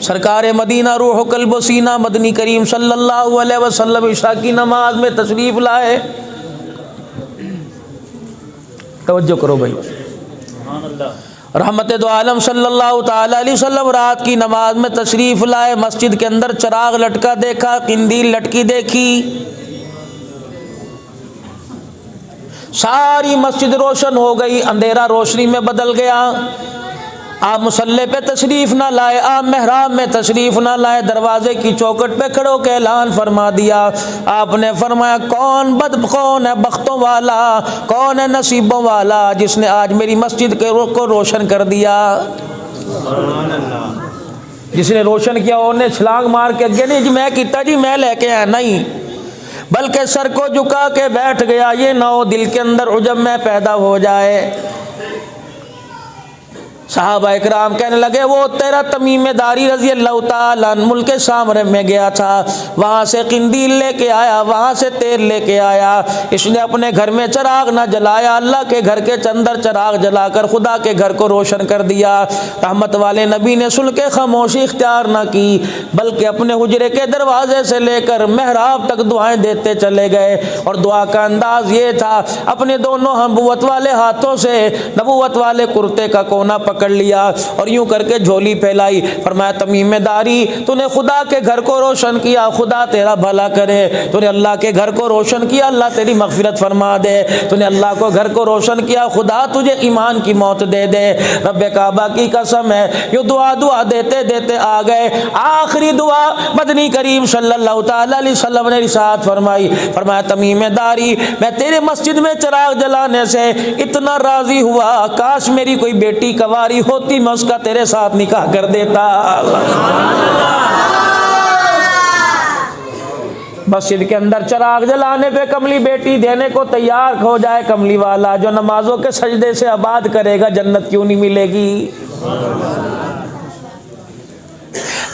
سرکار مدینہ روح و قلب و سینہ مدنی کریم صلی اللہ علیہ وسلم عشاء کی نماز میں تشریف لائے. توجہ کرو بھائی. رحمت دو عالم صلی اللہ تعالی علیہ وسلم رات کی نماز میں تشریف لائے. مسجد کے اندر چراغ لٹکا دیکھا, قندیل لٹکی دیکھی, ساری مسجد روشن ہو گئی, اندھیرا روشنی میں بدل گیا. آپ مصلی پہ تشریف نہ لائے, آپ محراب میں تشریف نہ لائے, دروازے کی چوکٹ پہ کھڑو کے اعلان فرما دیا. آپ نے فرمایا کون ہے بختوں والا, کون ہے نصیبوں والا جس نے آج میری مسجد کو روشن کر دیا. جس نے روشن کیا انہیں چھلانگ مار کے اگے نہیں جی میں کیتا جی میں لے کے آیا, نہیں بلکہ سر کو جھکا کے بیٹھ گیا. یہ نہ ہو دل کے اندر عجب میں پیدا ہو جائے. صحابہ اکرام کہنے لگے وہ تیرا تمیم داری رضی اللہ تعالیٰ عنہ ملک سامرے میں گیا تھا, وہاں سے قندیل لے کے آیا, وہاں سے تیل لے کے آیا. اس نے اپنے گھر میں چراغ نہ جلایا, اللہ کے گھر کے اندر چراغ جلا کر خدا کے گھر کو روشن کر دیا. رحمت والے نبی نے سن کے خاموشی اختیار نہ کی, بلکہ اپنے حجرے کے دروازے سے لے کر محراب تک دعائیں دیتے چلے گئے. اور دعا کا انداز یہ تھا, اپنے دونوں نبوت والے ہاتھوں سے نبوت والے کرتے کا کونا پکڑ لیا اور یوں کر کے جھولی پھیلائی. فرمایا تمیم داری تو نے خدا کے گھر کو روشن کیا, خدا تیرا بھلا کرے. تو نے اللہ کے گھر کو روشن کیا, اللہ تیری مغفرت فرما دے. تو نے اللہ کو گھر کو روشن کیا, خدا تجھے ایمان کی موت دے دے. رب کعبہ کی قسم ہے یہ دعا دیتے دیتے آ گئے. آخری دعا مدنی کریم صلی اللہ تعالی علیہ وسلم نے ارشاد فرمائی. فرمایا تمیم داری میں تیرے مسجد میں چراغ جلانے سے اتنا راضی ہوا, کاش میری کوئی بیٹی کواری ہوتی میں اس کا تیرے ساتھ نکاح کر دیتا. مسجد کے اندر چراغ جلانے پہ کملی بیٹی دینے کو تیار ہو جائے. کملی والا جو نمازوں کے سجدے سے آباد کرے گا جنت کیوں نہیں ملے گی.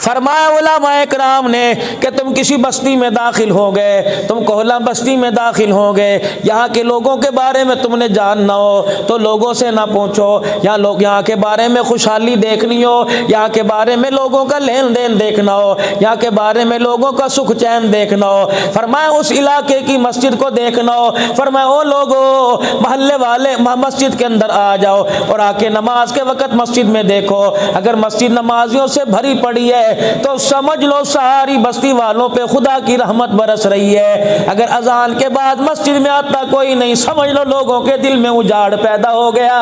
فرمایا علماء اکرام نے کہ تم کسی بستی میں داخل ہو گئے, تم کوہلا بستی میں داخل ہو گئے, یہاں کے لوگوں کے بارے میں تم نے جاننا ہو تو لوگوں سے نہ پوچھو. یہاں کے بارے میں خوشحالی دیکھنی ہو, یہاں کے بارے میں لوگوں کا لین دین دیکھنا ہو, یہاں کے بارے میں لوگوں کا سکھ چین دیکھنا ہو. فرمایا اس علاقے کی مسجد کو دیکھنا ہو. فرمایا او لوگوں محلے والے مسجد کے اندر آ جاؤ اور آ کے نماز کے وقت مسجد میں دیکھو. اگر مسجد نمازیوں سے بھری پڑی ہے تو سمجھ لو ساری بستی والوں پہ خدا کی رحمت برس رہی ہے. اگر اذان کے بعد مسجد میں آتا کوئی نہیں, سمجھ لو لوگوں کے دل میں اجاڑ پیدا ہو گیا.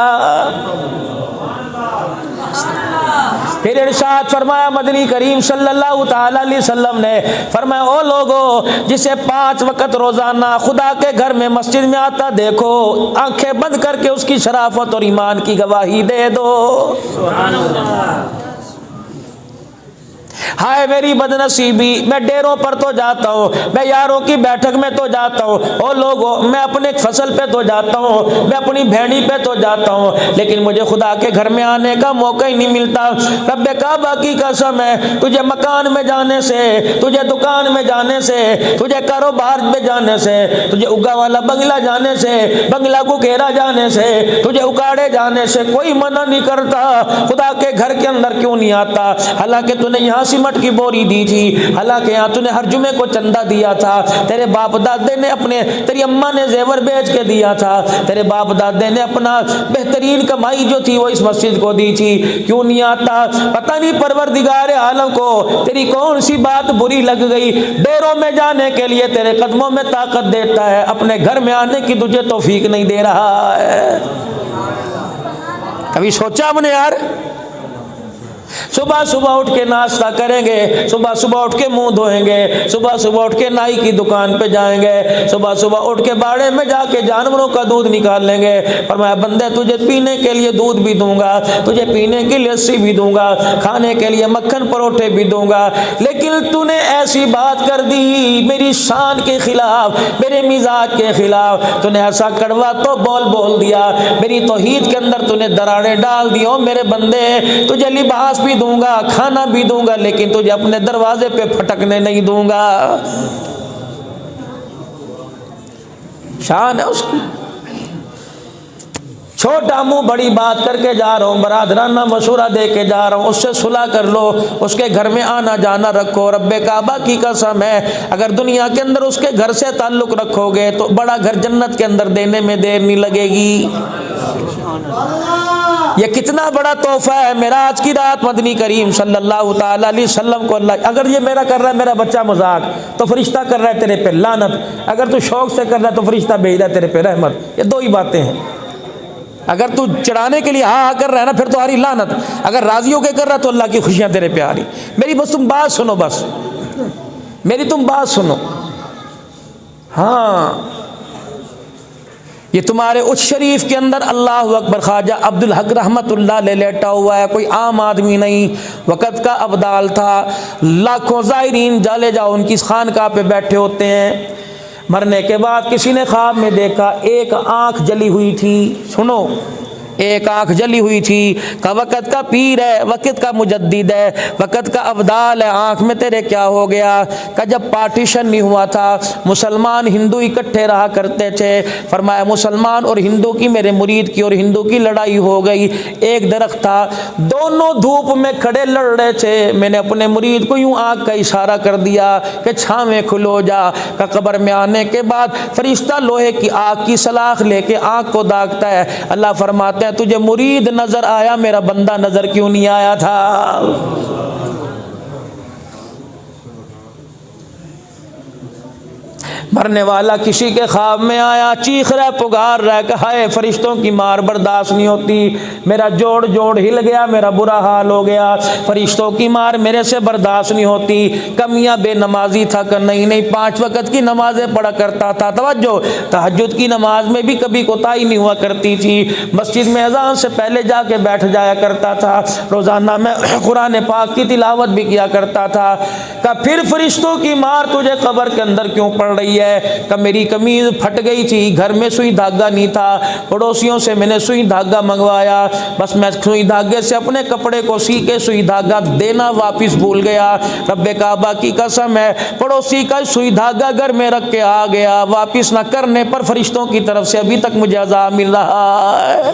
پھر ارشاد فرمایا مدنی کریم صلی اللہ تعالی علیہ وسلم نے, فرمایا او لوگو جسے 5 وقت روزانہ خدا کے گھر میں مسجد میں آتا دیکھو, آنکھیں بند کر کے اس کی شرافت اور ایمان کی گواہی دے دو. سبحان اللہ. ہائے میری بدنصیبی, میں ڈیروں پر تو جاتا ہوں, میں یاروں کی بیٹھک میں تو جاتا ہوں, او لوگوں میں اپنے فصل پہ تو جاتا ہوں, میں اپنی بھینی پہ تو جاتا ہوں, لیکن مجھے خدا کے گھر میں آنے کا موقع ہی نہیں ملتا. رب کعبہ کی قسم ہے تجھے مکان میں جانے سے, تجھے دکان میں جانے سے, تجھے کاروبار میں جانے سے, تجھے اگا والا بنگلہ جانے سے, بنگلہ کو گھیرا جانے سے, تجھے اکاڑے جانے سے کوئی منع نہیں کرتا. خدا کے گھر کے اندر کیوں نہیں آتا؟ حالانکہ تو نے یہاں سیمٹ کی بوری دی تھی, حالانکہ یہاں تو نے ہر جمعے کو چندہ دیا تھا, تیرے باپ دادے نے اپنے, تیری اماں نے زیور بیچ کے دیا تھا, تیرے باپ دادے نے اپنا بہترین کمائی جو تھی وہ اس مسجد کو دی تھی, کیوں نہیں آتا؟ پتہ نہیں پروردگار عالم کو تیری کون سی بات بری لگ گئی, ڈیروں میں جانے کے لیے تیرے قدموں میں طاقت دیتا ہے, اپنے گھر میں آنے کی تجھے توفیق نہیں دے رہا ہے. کبھی سوچا ہم نے یار؟ صبح صبح اٹھ کے ناشتہ کریں گے, صبح صبح اٹھ کے منہ دھوئیں گے, صبح صبح اٹھ کے نائی کی دکان پہ جائیں گے, صبح صبح اٹھ کے باڑے میں جا کے جانوروں کا دودھ نکال لیں گے. فرمایا بندے تجھے پینے کے لیے دودھ بھی دوں گا, تجھے پینے کی لسی بھی دوں گا, کھانے کے لیے مکھن پروٹھے بھی دوں گا, لیکن تو نے ایسی بات کر دی میری شان کے خلاف, میرے مزاج کے خلاف, تو نے ایسا کڑوا تو بول دیا, میری توحید کے اندر تو نے دراڑیں ڈال دی. او میرے بندے تجھے لباس بھی دوں گا, کھانا بھی دوں گا, لیکن تجھے اپنے دروازے پہ پھٹکنے نہیں دوں گا. شان ہے اس کی. چھوٹا منہ بڑی بات کر کے جا رہا ہوں، برادرانہ مشورہ دے کے جا رہا ہوں، اس سے صلح کر لو، اس کے گھر میں آنا جانا رکھو۔ رب کعبہ کی قسم ہے اگر دنیا کے اندر اس کے گھر سے تعلق رکھو گے تو بڑا گھر جنت کے اندر دینے میں دیر نہیں لگے گی۔ یہ کتنا بڑا تحفہ ہے معراج کی رات مدنی کریم صلی اللہ تعالی علیہ وسلم کو اللہ۔ اگر یہ میرا کر رہا ہے میرا بچہ مذاق تو فرشتہ کر رہا ہے تیرے پہ لعنت، اگر تو شوق سے کر رہا ہے تو فرشتہ بھیج رہا ہے تیرے پہ رحمت۔ یہ دو ہی باتیں ہیں، اگر تو چڑھانے کے لیے ہاں کر رہا ہے نا پھر تو ہاری لعنت، اگر راضی ہو کے کر رہا ہے تو اللہ کی خوشیاں تیرے پہ آ رہی۔ میری بس تم بات سنو، بس میری تم بات سنو۔ ہاں یہ تمہارے اس شریف کے اندر اللہ اکبر خواجہ عبدالحق رحمت اللہ علیہ لیٹا ہوا ہے، کوئی عام آدمی نہیں، وقت کا ابدال تھا، لاکھوں زائرین جالے جاؤ ان کی خانقاہ پہ بیٹھے ہوتے ہیں۔ مرنے کے بعد کسی نے خواب میں دیکھا ایک آنکھ جلی ہوئی تھی، سنو ایک آنکھ جلی ہوئی تھی، کہ وقت کا پیر ہے، وقت کا مجدد ہے، وقت کا ابدال ہے، آنکھ میں تیرے کیا ہو گیا؟ کہ جب پارٹیشن نہیں ہوا تھا مسلمان ہندو اکٹھے رہا کرتے تھے، فرمایا مسلمان اور ہندو کی، میرے مرید کی اور ہندو کی لڑائی ہو گئی، ایک درخت تھا دونوں دھوپ میں کھڑے لڑ رہے تھے، میں نے اپنے مرید کو یوں آنکھ کا اشارہ کر دیا کہ چھاں میں کھلو جا، کہ قبر میں آنے کے بعد فرشتہ لوہے کی آگ کی سلاخ لے کے آنکھ کو داغتا ہے، اللہ فرماتے ہیں تجھے مرید نظر آیا میرا بندہ نظر کیوں نہیں آیا تھا؟ مرنے والا کسی کے خواب میں آیا، چیخ رہا پکار رہا کہ ہائے فرشتوں کی مار برداشت نہیں ہوتی، میرا جوڑ جوڑ ہل گیا، میرا برا حال ہو گیا، فرشتوں کی مار میرے سے برداشت نہیں ہوتی۔ کمیاں بے نمازی تھا کہ نہیں 5 وقت کی نمازیں پڑھا کرتا تھا، توجہ تہجد کی نماز میں بھی کبھی کوتاہی نہیں ہوا کرتی تھی، مسجد میں اذان سے پہلے جا کے بیٹھ جایا کرتا تھا، روزانہ میں قرآن پاک کی تلاوت بھی کیا کرتا تھا، کہ پھر فرشتوں کی مار تجھے قبر کے اندر کیوں پڑ رہی ہے؟ کہ میری قمیض پھٹ گئی تھی، گھر میں سوئی دھاگا نہیں تھا، پڑوسیوں سے میں نے سوئی دھاگا منگوایا، بس میں سوئی دھاگے سے اپنے کپڑے کو سی کے سوئی دھاگا دینا واپس بھول گیا، رب کعبہ کی قسم ہے پڑوسی کا سوئی دھاگا گھر میں رکھ کے آ گیا، واپس نہ کرنے پر فرشتوں کی طرف سے ابھی تک مجھے عذاب مل رہا ہے۔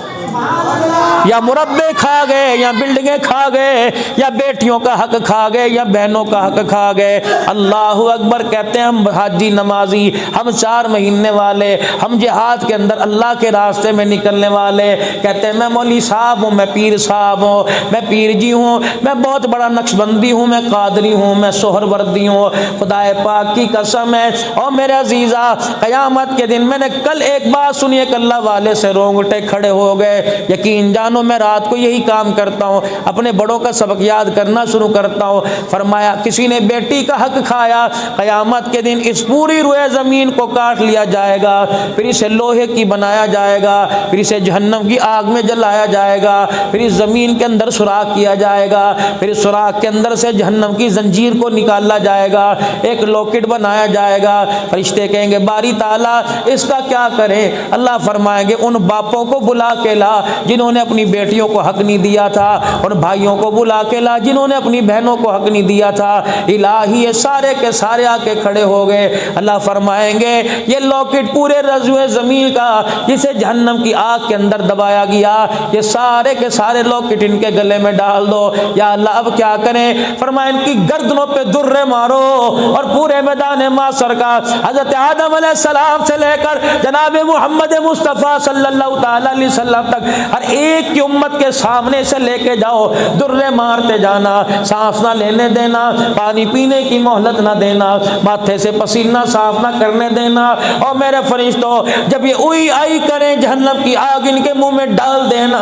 یا مربے کھا گئے، یا بلڈنگیں کھا گئے، یا بیٹیوں کا حق کھا گئے، یا بہنوں کا حق کھا گئے۔ اللہ اکبر کہتے ہیں ہم حاجی نمازی، ہم 4 مہینے والے، ہم جہاد کے اندر اللہ کے راستے میں نکلنے والے، کہتے ہیں میں مولوی صاحب ہوں، میں پیر صاحب ہوں، میں پیر جی ہوں، میں بہت بڑا نقشبندی ہوں، میں قادری ہوں، میں سہر وردی ہوں، خدا پاک کی قسم ہے اور میرے عزیزہ قیامت کے دن میں نے کل ایک بات سنی ہے کہ اللہ والے سے رونگٹے کھڑے ہو گئے، یقین جانو میں رات کو یہی کام کرتا ہوں، اپنے بڑوں کا سبق یاد کرنا شروع کرتا ہوں، فرمایا کسی نے بیٹی کا حق کھایا، قیامت کے دن اس پوری روئے زمین کو کاٹ لیا جائے گا، پھر اسے لوہے کی بنایا جائے گا، پھر اسے جہنم کی آگ میں جلایا جائے گا، پھر اس زمین کے اندر سوراخ کیا جائے گا، پھر اس سوراخ کے اندر سے جہنم کی زنجیر کو نکالا جائے گا، ایک لاکٹ بنایا جائے گا، فرشتے کہیں گے باری تعالیٰ اس کا کیا کریں؟ اللہ فرمائیں گے ان باپوں کو بلا کے لا جنہوں نے اپنی بیٹیوں کو حق نہیں دیا تھا، اور بھائیوں کو بلا کے لا جنہوں نے اپنی بہنوں کو حق نہیں دیا تھا، الہی یہ سارے کے سارے آ کے کھڑے ہو گئے، اللہ فرمائیں گے یہ لاکٹ پورے رضوے زمین کا جسے جہنم کی آگ کے اندر دبایا گیا، یہ سارے کے سارے لاکٹ ان کے گلے میں ڈال دو، یا اللہ اب کیا کریں؟ فرمائیں ان کی گردنوں پہ درے مارو، اور پورے میدان محشر کا حضرت آدم علیہ السلام سے لے کر جناب محمد مصطفیٰ صلی اللہ تعالی علیہ وسلم تک ہر ایک کی امت کے سامنے سے لے کے جاؤ، درے مارتے جانا، سانس نہ لینے دینا، پانی پینے کی مہلت نہ دینا، ماتھے سے پسینہ صاف نہ کرنے دینا، اور میرے فرشتوں جب یہ اوئی آئی کریں جہنم کی آگ ان کے منہ میں ڈال دینا،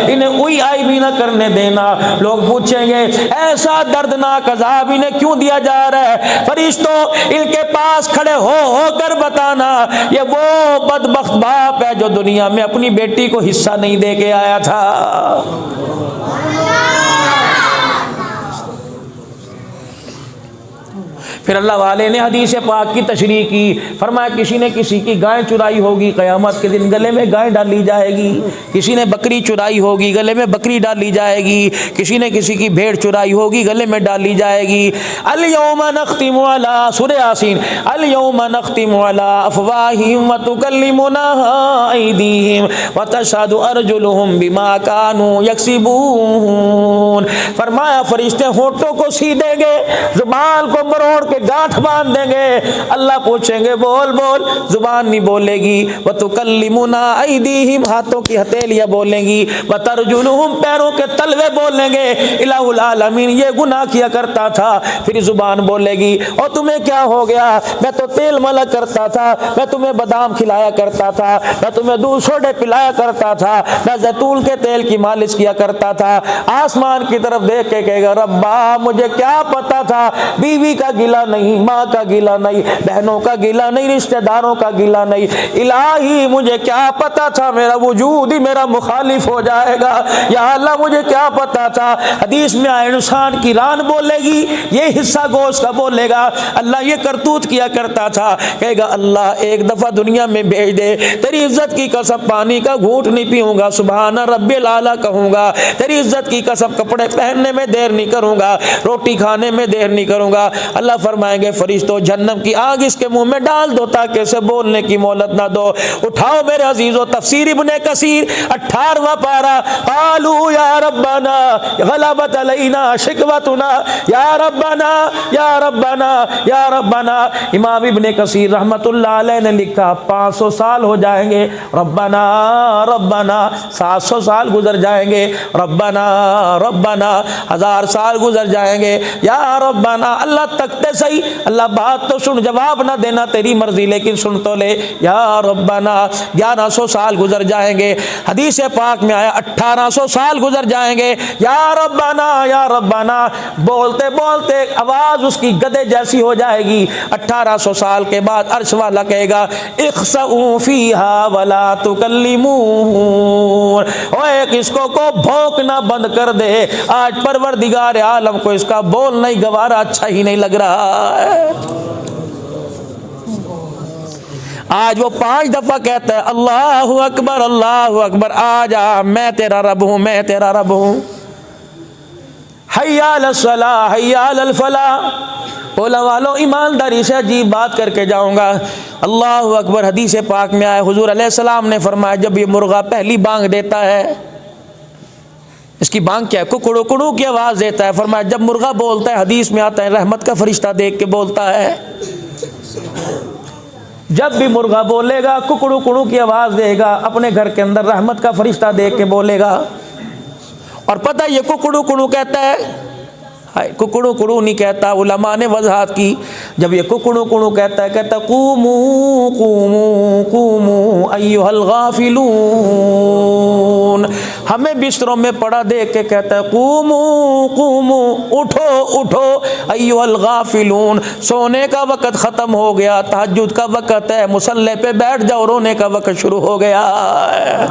انہیں اوئی آئی بھی نہ کرنے دینا۔ لوگ پوچھیں گے ایسا دردناک عذاب انہیں کیوں دیا جا رہا ہے؟ فرشتوں ان کے پاس کھڑے ہو کر بتانا یہ وہ بدبخت باپ ہے جو دنیا میں اپنی بیٹی کو حصہ نہیں دے کے آیا تھا۔ پھر اللہ والے نے حدیث پاک کی تشریح کی، فرمایا کسی نے کسی کی گائے چرائی ہوگی، قیامت کے دن گلے میں گائے ڈالی جائے گی، کسی نے بکری چرائی ہوگی گلے میں بکری ڈالی جائے گی، کسی نے کسی کی بھیڑ چرائی ہوگی گلے میں ڈالی جائے گی۔ الیوم نختم علی، سورہ یاسین، الیوم نختم علی افواہہم وتکلمنا ایدیہم وتشہد ارجلہم بما کانوا یکسبون۔ فرمایا فرشتے ہونٹوں کو سی دیں گے، زبان کو مروڑ کے گانٹھ باندھ دیں گے، اللہ پوچھیں گے بول بول، زبان نہیں بولے گی، وتکلمنا ایدیہم، ہاتھوں کی ہتھیلیاں بولیں گی، وترجلہم، پیروں کے تلوے بولیں گے، الہ العالمین یہ گناہ کیا کرتا تھا، پھر زبان بولے گی اور تمہیں کیا ہو گیا، میں تو تیل ملا کرتا تھا، میں تمہیں بادام کھلایا کرتا تھا، میں تمہیں دودھ سوڈے پلایا کرتا تھا، میں زیتون کے تیل کی مالش کیا کرتا تھا۔ آسمان کی طرف دیکھ کے کہے گا ربا مجھے کیا پتا تھا، بیوی کا گلہ نہیں، ماں کا گلہ نہیں، بہنوں کا گلہ نہیں، رشتہ داروں کا گلہ نہیں، الہی مجھے کیا پتا تھا میرا وجود ہی میرا مخالف ہو جائے گا، یا اللہ مجھے کیا پتا تھا۔ حدیث میں آئے انسان کی ران بولے گی، یہ حصہ گوشت کا بولے گا، اللہ یہ کرتوت کیا کرتا تھا، کہے گا اللہ ایک دفعہ دنیا میں بھیج دے، تیری عزت کی قسم پانی کا گھونٹ نہیں پیوں گا، سبحان رب العالی کہوں گا، تیری عزت کی قسم کپڑے پہننے میں دیر نہیں کروں گا، روٹی کھانے میں دیر نہیں کروں گا۔ اللہ فرمائیں گے فرشتوں جہنم کی آگ اس کے منہ میں ڈال دو تاکہ اسے بولنے کی مہلت نہ دو۔ اٹھاؤ میرے عزیزو تفسیر ابن کثیر 18واں پارہ، قالوا یا ربنا غلبت علینا شکوتنا یا ربنا یا ربنا یا ربنا۔ امام ابن کثیر رحمت اللہ علیہ نے لکھا 500 سال ہو جائیں گے، ربنا ربنا 700 سال گزر جائیں گے، ربنا ربنا 1000 سال گزر جائیں گے، یا ربنا اللہ تکتے صحیح، اللہ بات تو سن، جواب نہ دینا تیری مرضی لیکن سن تو لے، یا ربنا 1100 سال گزر جائیں گے، حدیث پاک میں آیا 1800 سال گزر جائیں گے، یا ربنا بولتے بولتے آواز اس کی گدے جیسی ہو جائے گی۔ 1800 سال کے بعد عرش والا کہے گا اخسؤوا فیہا ولا تکلمون، اوے اس کو بھونکنا بند کر دے، آج پروردگار عالم کو اس کا بولنا ہی گوارا اچھا ہی نہیں لگ رہا ہے۔ آج وہ 5 دفعہ کہتا ہے اللہ اکبر، آجا میں تیرا رب ہوں، میں تیرا رب ہوں، حی علی الصلاۃ حی علی الفلاح۔ بولا والوں ایمانداری سے عجیب بات کر کے جاؤں گا، اللہ اکبر۔ حدیث پاک میں آئے حضور علیہ السلام نے فرمایا جب یہ مرغا پہلی بانگ دیتا ہے، اس کی بانگ کیا ہے، ککڑو کڑو کی آواز دیتا ہے، فرمایا جب مرغا بولتا ہے حدیث میں آتا ہے رحمت کا فرشتہ دیکھ کے بولتا ہے، جب بھی مرغا بولے گا ککڑو کڑو کی آواز دے گا، اپنے گھر کے اندر رحمت کا فرشتہ دیکھ کے بولے گا۔ اور پتہ یہ ککڑو کڑو کہتا ہے، ککڑو کڑو نہیں کہتا، علماء نے وضاحت کی، جب یہ ککڑو کڑو کہتا ہے کہتا قومو قومو قومو ایھا الغافلون، ہمیں بستروں میں پڑا دیکھ کے کہتا ہے قومو قومو، اٹھو اٹھو، ایھا الغافلون، سونے کا وقت ختم ہو گیا، تہجد کا وقت ہے، مصلی پہ بیٹھ جاؤ، رونے کا وقت شروع ہو گیا ہے۔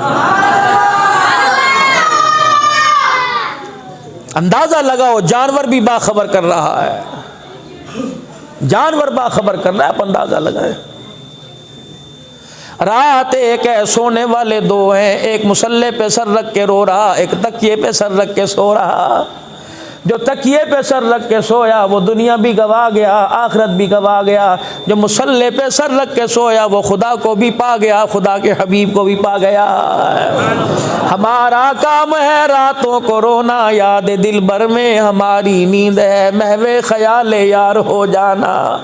اندازہ لگاؤ جانور بھی باخبر کر رہا ہے، جانور باخبر کر رہا ہے، آپ اندازہ لگائیں۔ رات ایک ہے، سونے والے 2 ہیں، ایک مصلی پہ سر رکھ کے رو رہا، ایک تکیے پہ سر رکھ کے سو رہا۔ جو تکیے پہ سر رکھ کے سویا وہ دنیا بھی گوا گیا، آخرت بھی گوا گیا، جو مصلی پہ سر رکھ کے سویا وہ خدا کو بھی پا گیا، خدا کے حبیب کو بھی پا گیا۔ ہمارا کام ہے راتوں کو رونا، یاد دل بھر میں ہماری نیند ہے، محو خیال یار ہو جانا۔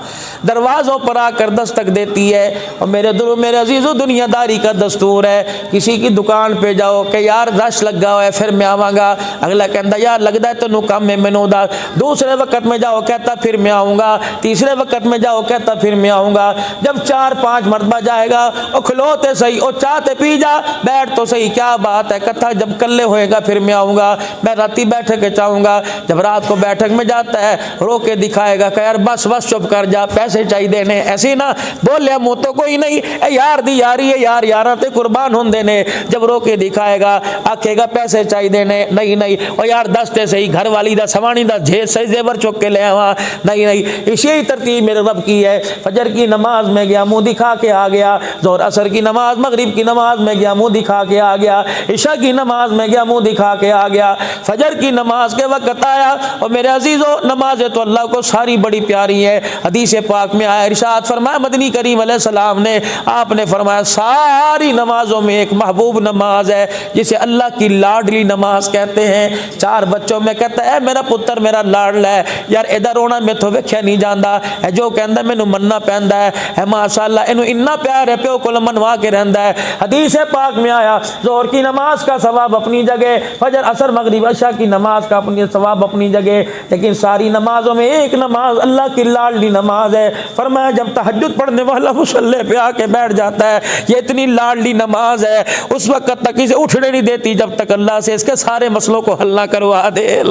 دروازوں پر آ کر دستک دیتی ہے، اور میرے عزیزو دنیا داری کا دستور ہے، کسی کی دکان پہ جاؤ کہ یار رش لگا ہوا ہے پھر میں آواں گا، اگلا کہندا یار لگدا ہے تینوں کام میں مینوں دا، دوسرے وقت میں جاؤ کہتا پھر میں آؤں گا، تیسرے وقت میں جاؤ کہتا پھر میں آؤں گا، جب 4-5 مرتبہ جائے گا او کھلوتے صحیح، او چاہتے پی جا، بیٹھ تو صحیح، کیا بات ہے، کتھا جب کلے ہوئے گا پھر میں آؤں گا، میں راتی بیٹھک کے چاہوں گا، جب رات کو بیٹھک میں جاتا ہے رو کے دکھائے گا کہ یار بس چپ کر جا، پیسے چاہیے دینے، ایسے نہ بولیا منہ تو کوئی نہیں، اے یار دی یاری ہے، یار یاراں تے قربان ہوندے نے، جب رو کے دکھائے گا آکھے گا پیسے چاہیے دینے، نہیں اور یار دستے صحیح، گھر والی دا سوانی دا زیور چک کے لے آوا، نہیں نہیں، اسی ترتیب میرے رب کی ہے۔ فجر کی نماز میں گیا منہ دکھا کے آ گیا، ظہر عصر کی نماز مغرب کی نماز میں گیا منہ دکھا کے آ گیا، عشاء کی نماز میں گیا منہ دکھا کے آ گیا، فجر کی نماز کے وقت آیا۔ اور میرے عزیزو نمازیں تو اللہ کو ساری بڑی پیاری ہے، حدیث پاک میں آیا، ارشاد فرمایا مدنی کریم علیہ السلام نے، آپ نے فرمایا ساری نمازوں میں ایک محبوب نماز ہے جسے اللہ کی لاڈلی نماز کہتے ہیں۔ چار بچوں میں کہتا ہے اے میرا پتر میرا لاڈلا ہے، یار ادھر رونا میں تو ویکھیا نہیں جاندا ہے، جو کہندا مینوں مننا پیندا ہے ماشاءاللہ اینو اتنا پیار ہے پیو کول منوا کے رہندا ہے۔ حدیث پاک میں آیا ظہر کی نماز کا ثواب اپنی جگہ، فجر عصر مغرب عشاء کی نماز کا اپنی ثواب اپنی جگہ، لیکن ساری نمازوں میں ایک نماز اللہ کی لاڈلی نماز ہے۔ فرمایا جب تہجد پڑھنے والا مصلی پہ آ کے بیٹھ جاتا ہے، یہ اتنی لاڈلی نماز ہے اس وقت تک اسے اٹھنے نہیں دیتی جب تک اللہ سے اس کے سارے مسئلوں کو حل نہ کروا دے۔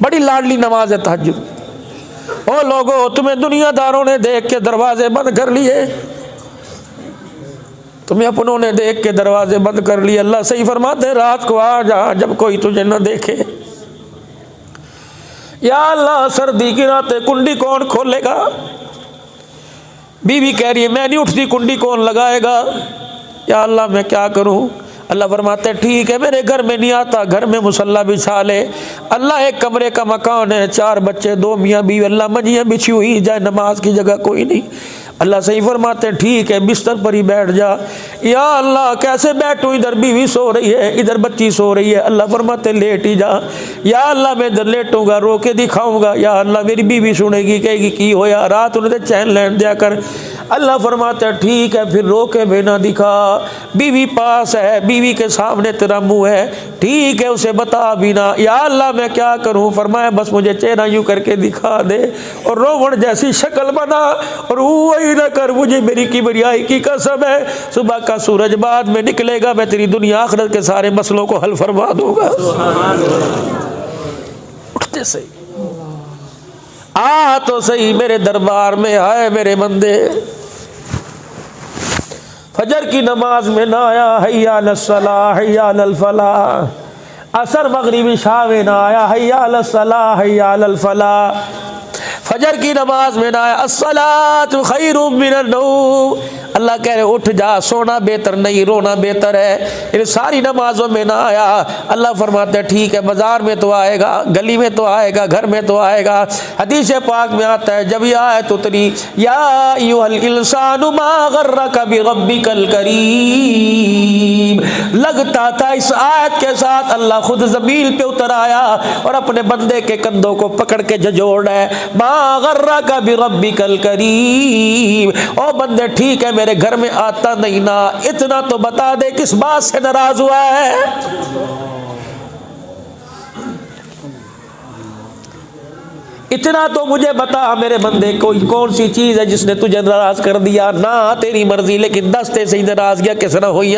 بڑی لاڈلی نماز ہے تہجد۔ او لوگو تمہیں دنیا داروں نے دیکھ کے دروازے بند کر لیے، تمہیں اپنوں نے دیکھ کے دروازے بند کر لیے، اللہ صحیح فرماتے ہیں رات کو آ جا جب کوئی تجھے نہ دیکھے۔ یا اللہ سردی کی راتیں کنڈی کون کھولے گا؟ بیوی کہہ رہی ہے میں نہیں اٹھتی، کنڈی کون لگائے گا؟ یا اللہ میں کیا کروں؟ اللہ فرماتے ہیں ٹھیک ہے میرے گھر میں نہیں آتا، گھر میں مصلی بچھا لے۔ اللہ ایک کمرے کا مکان ہے، 4 بچے 2 میاں بیوی، اللہ منجیاں بچھی ہوئی جائے نماز کی جگہ کوئی نہیں۔ اللہ صحیح فرماتے ہیں ٹھیک ہے بستر پر ہی بیٹھ جا۔ یا اللہ کیسے بیٹھوں، ادھر بیوی سو رہی ہے ادھر بچی سو رہی ہے، اللہ فرماتے ہیں لیٹ ہی جا۔ یا اللہ میں ادھر لیٹوں گا رو کے دکھاؤں گا، یا اللہ میری بیوی سنے گی کہے گی کی ہویا، رات انہیں چین لین دیا کر۔ اللہ فرماتے ہیں ٹھیک ہے پھر رو کے بھی نہ دکھا، بیوی پاس ہے بیوی کے سامنے تیرا منہ ہے، ٹھیک ہے اسے بتا بھی نہ۔ یا اللہ میں کیا کروں؟ فرمایا بس مجھے چہرہ یوں کر کے دکھا دے اور روڑ جیسی شکل بنا اور وہی نہ کر، مجھے میری کبریائی کی قسم ہے صبح کا سورج بعد میں نکلے گا میں تیری دنیا آخرت کے سارے مسئلوں کو حل فرما دوں گا۔ اٹھتے صحیح، آ تو صحیح میرے دربار میں، آئے میرے بندے۔ فجر کی نماز میں نہ آیا حی علی الصلاۃ حی علی الفلاح، عصر مغرب عشاء میں نہ آیا حی علی الصلاۃ حی علی الفلاح، فجر کی نماز میں نہ آیا الصلاۃ خیر من النوم، اللہ کہہ رہے اٹھ جا، سونا بہتر نہیں رونا بہتر ہے۔ ان ساری نمازوں میں نہ آیا، اللہ فرماتے ہیں ٹھیک ہے بازار میں تو آئے گا، گلی میں تو آئے گا، گھر میں تو آئے گا۔ حدیث پاک میں آتا ہے جب یہ آیت اتری یا ایھا الانسان ما غرک بربک الکریم، لگتا تھا اس آیت کے ساتھ اللہ خود زمین پہ اتر آیا اور اپنے بندے کے کندھوں کو پکڑ کے جھجوڑ ہے، ما غرک بربک الکریم، او بندے ٹھیک ہے میرے گھر میں آتا نہیں نا، اتنا تو بتا دے کس بات سے ناراض ہوا ہے؟ اتنا تو مجھے بتا میرے بندے کوئی کون سی چیز ہے جس نے تجھے ناراض کر دیا؟ نہ تیری مرضی لیکن دستے سے ہی ناراض گیا کس نہ ہوئی۔